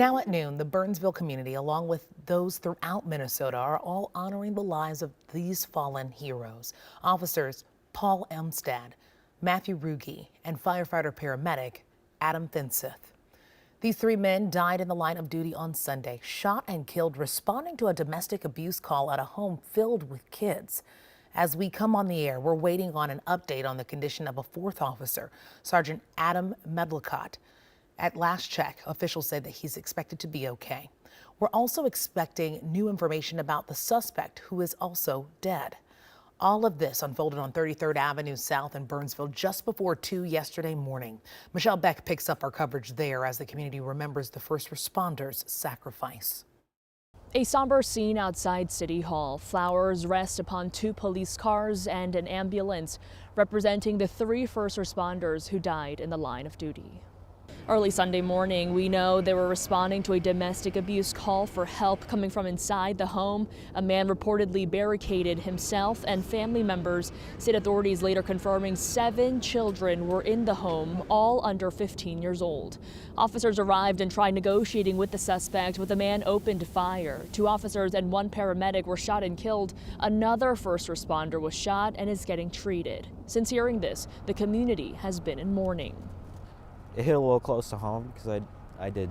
Now at noon, the Burnsville community, along with those throughout Minnesota, are all honoring the lives of these fallen heroes. Officers Paul Elmstad, Matthew Ruge, and firefighter paramedic Adam Finseth. These three men died in the line of duty on Sunday, shot and killed responding to a domestic abuse call at a home filled with kids. As we come on the air, we're waiting on an update on the condition of a fourth officer, Sergeant Adam Medlicott. At last check, officials said that he's expected to be okay. We're also expecting new information about the suspect, who is also dead. All of this unfolded on 33rd Avenue South in Burnsville just before 2 yesterday morning. Michelle Beck picks up our coverage there as the community remembers the first responders' sacrifice. A somber scene outside City Hall. Flowers rest upon two police cars and an ambulance representing the three first responders who died in the line of duty. Early Sunday morning, we know they were responding to a domestic abuse call for help coming from inside the home. A man reportedly barricaded himself, and family members, state authorities later confirming 7 children were in the home, all under 15 years old. Officers arrived and tried negotiating with the suspect, but the man opened fire. 2 officers and 1 paramedic were shot and killed. Another first responder was shot and is getting treated. Since hearing this, the community has been in mourning. It hit a little close to home because I did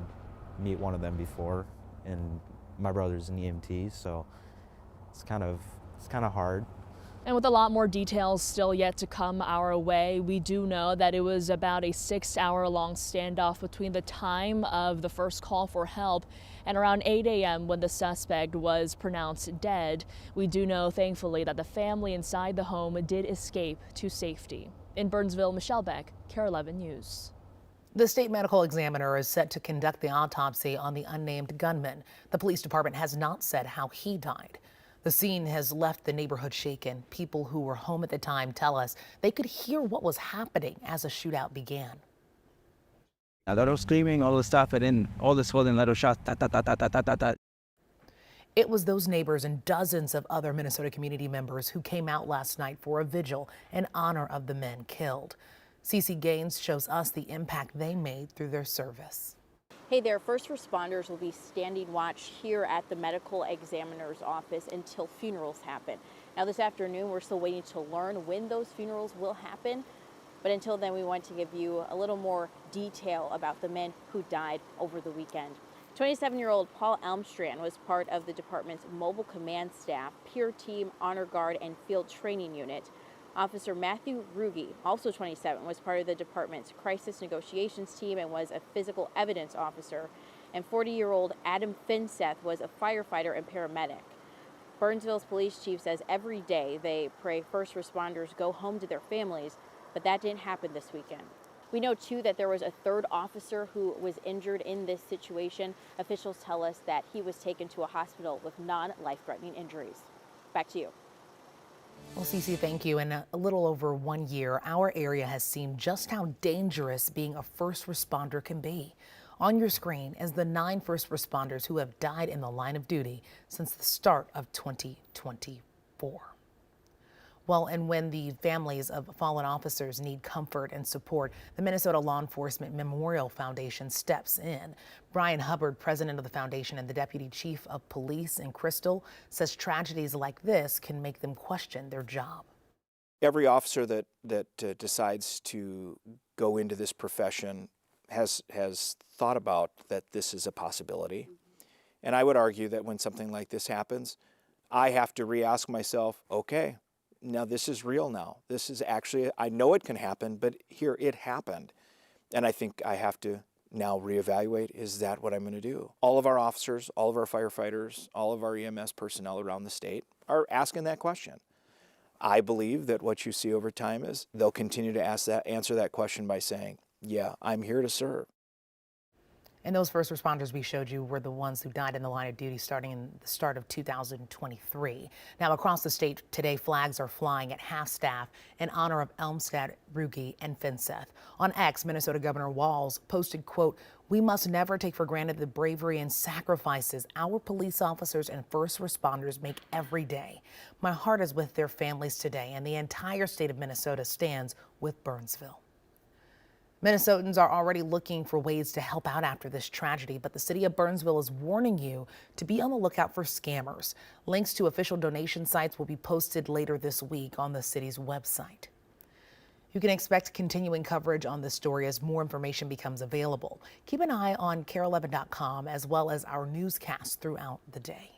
meet one of them before, and my brother's an EMT, so it's kind of hard. And with a lot more details still yet to come our way, we do know that it was about a 6-hour-long standoff between the time of the first call for help and around 8 a.m. when the suspect was pronounced dead. We do know, thankfully, that the family inside the home did escape to safety. In Burnsville, Michelle Beck, KARE 11 News. The state medical examiner is set to conduct the autopsy on the unnamed gunman. The police department has not said how he died. The scene has left the neighborhood shaken. People who were home at the time tell us they could hear what was happening as a shootout began. A lot of screaming, all the stuff, and then all the sudden little shots. Ta, ta, ta, ta, ta, ta, ta, ta. It was those neighbors and dozens of other Minnesota community members who came out last night for a vigil in honor of the men killed. Cece Gaines shows us the impact they made through their service. Hey there, first responders will be standing watch here at the medical examiner's office until funerals happen. Now this afternoon, we're still waiting to learn when those funerals will happen. But until then, we want to give you a little more detail about the men who died over the weekend. 27-year-old Paul Elmstrand was part of the department's mobile command staff, peer team, honor guard, and field training unit. Officer Matthew Ruge, also 27, was part of the department's crisis negotiations team and was a physical evidence officer. And 40-year-old Adam Finseth was a firefighter and paramedic. Burnsville's police chief says every day they pray first responders go home to their families, but that didn't happen this weekend. We know, too, that there was a third officer who was injured in this situation. Officials tell us that he was taken to a hospital with non-life-threatening injuries. Back to you. Well, Cece, thank you. In a little over 1 year, our area has seen just how dangerous being a first responder can be. On your screen is the 9 first responders who have died in the line of duty since the start of 2024. Well, and when the families of fallen officers need comfort and support, the Minnesota Law Enforcement Memorial Foundation steps in. Brian Hubbard, president of the foundation and the deputy chief of police in Crystal, says tragedies like this can make them question their job. Every officer that decides to go into this profession has thought about that this is a possibility. And I would argue that when something like this happens, I have to re-ask myself, okay, now this is real now. This is actually, I know it can happen, but here it happened. And I think I have to now reevaluate, is that what I'm going to do? All of our officers, all of our firefighters, all of our EMS personnel around the state are asking that question. I believe that what you see over time is they'll continue to answer that question by saying, yeah, I'm here to serve. And those first responders we showed you were the ones who died in the line of duty starting in the start of 2023. Now, across the state today, flags are flying at half-staff in honor of Elmstad, Ruge, and Finseth. On X, Minnesota Governor Walz posted, quote, "We must never take for granted the bravery and sacrifices our police officers and first responders make every day. My heart is with their families today, and the entire state of Minnesota stands with Burnsville." Minnesotans are already looking for ways to help out after this tragedy, but the city of Burnsville is warning you to be on the lookout for scammers. Links to official donation sites will be posted later this week on the city's website. You can expect continuing coverage on this story as more information becomes available. Keep an eye on KARE11.com as well as our newscasts throughout the day.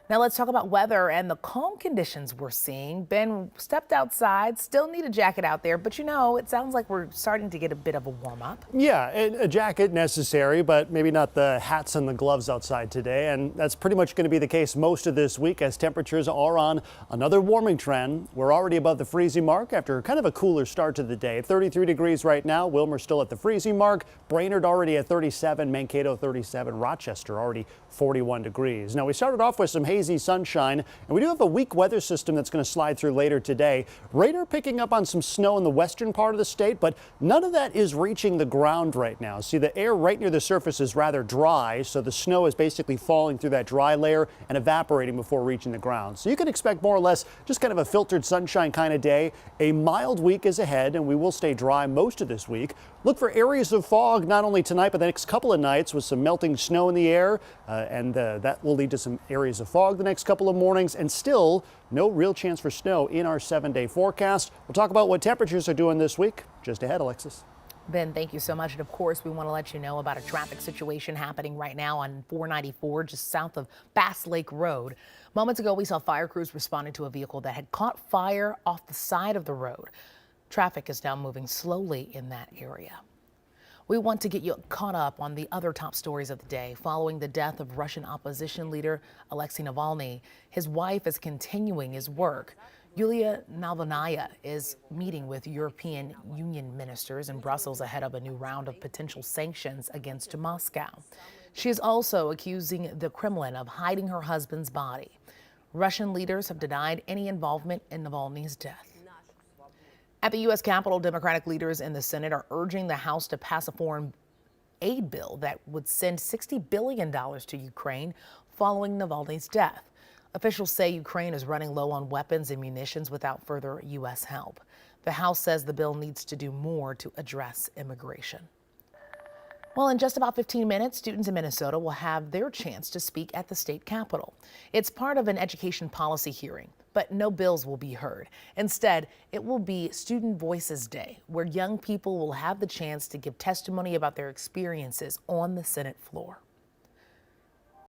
Now let's talk about weather and the calm conditions we're seeing. Ben stepped outside, still need a jacket out there, but you know, it sounds like we're starting to get a bit of a warm up. Yeah, a jacket necessary, but maybe not the hats and the gloves outside today. And that's pretty much going to be the case most of this week as temperatures are on another warming trend. We're already above the freezing mark after kind of a cooler start to the day. 33 degrees right now. Wilmer still at the freezing mark. Brainerd already at 37. Mankato 37. Rochester already 41 degrees. Now we started off with some hazy sunshine, and we do have a weak weather system that's going to slide through later today. Radar picking up on some snow in the western part of the state, but none of that is reaching the ground right now. See, the air right near the surface is rather dry, so the snow is basically falling through that dry layer and evaporating before reaching the ground. So you can expect more or less just kind of a filtered sunshine kind of day. A mild week is ahead, and we will stay dry most of this week. Look for areas of fog not only tonight but the next couple of nights with some melting snow in the air, and that will lead to some areas of fog the next couple of mornings, and still no real chance for snow in our 7-day forecast. We'll talk about what temperatures are doing this week just ahead. Alexis. Ben, thank you so much. And of course, we want to let you know about a traffic situation happening right now on 494 just south of Bass Lake Road. Moments ago, we saw fire crews responding to a vehicle that had caught fire off the side of the road. Traffic is now moving slowly in that area. We want to get you caught up on the other top stories of the day. Following the death of Russian opposition leader Alexei Navalny, his wife is continuing his work. Yulia Navalnaya is meeting with European Union ministers in Brussels ahead of a new round of potential sanctions against Moscow. She is also accusing the Kremlin of hiding her husband's body. Russian leaders have denied any involvement in Navalny's death. At the U.S. Capitol, Democratic leaders in the Senate are urging the House to pass a foreign aid bill that would send $60 billion to Ukraine following Navalny's death. Officials say Ukraine is running low on weapons and munitions without further U.S. help. The House says the bill needs to do more to address immigration. Well, in just about 15 minutes, students in Minnesota will have their chance to speak at the state capitol. It's part of an education policy hearing, but no bills will be heard. Instead, it will be Student Voices Day, where young people will have the chance to give testimony about their experiences on the Senate floor.